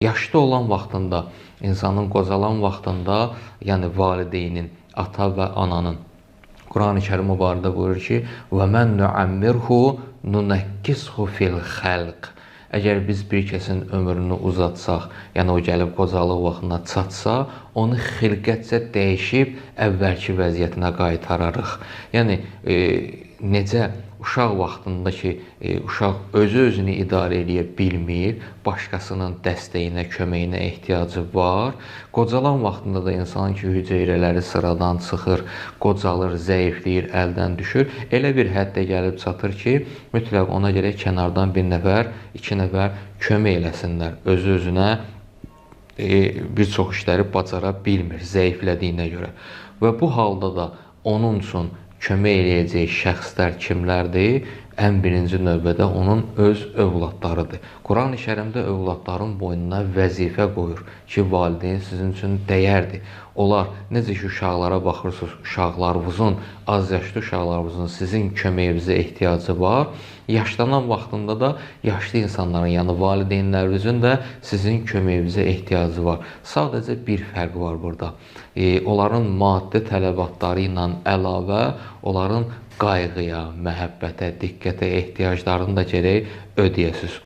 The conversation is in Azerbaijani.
Yaşlı olan vaxtında, insanın qocalan vaxtında, yəni valideynin, ata və ananın Quran-ı Kərim o barədə buyurur ki: "Və mən nuammirhu nunakkishu fil xalq." Əgər biz bir kəsin ömrünü uzatsaq, yəni o gəlib qocalıq vaxtına çatsa, onu xilqətcə dəyişib əvvəlki vəziyyətinə qaytararıq. Yəni necə uşaq vaxtında ki, uşaq özünü idarə edə bilmir, başqasının dəstəyinə, köməyinə ehtiyacı var. Qocalan vaxtında da insanın ki, hüceyrələri sıradan çıxır, qocalır, zəifləyir, əldən düşür. Elə bir həddə gəlib çatır ki, mütləq ona gərək kənardan bir nəfər, iki nəfər kömək eləsinlər. Özü-özünə bir çox işləri bacara bilmir, zəiflədiyinə görə. Və bu halda da onun üçün kömək eləyəcək şəxslər kimlərdir? Ən birinci növbədə onun öz övladlarıdır. Quran-ı Kərimdə övladların boynuna vəzifə qoyur ki, valideyn sizin üçün dəyərdir. Onlar, necə ki, uşaqlara baxırsınız, uşaqlarınızın, az yaşlı uşaqlarınızın sizin köməyinizə ehtiyacı var. Yaşlanan vaxtında da yaşlı insanların, yəni valideynlərinizin də sizin köməyinizə ehtiyacı var. Sadəcə bir fərq var burada. Onların maddi tələbatları ilə əlavə, onların qayğıya, məhəbbətə, diqqətə ehtiyaclarını da gərək ödəyəsiniz.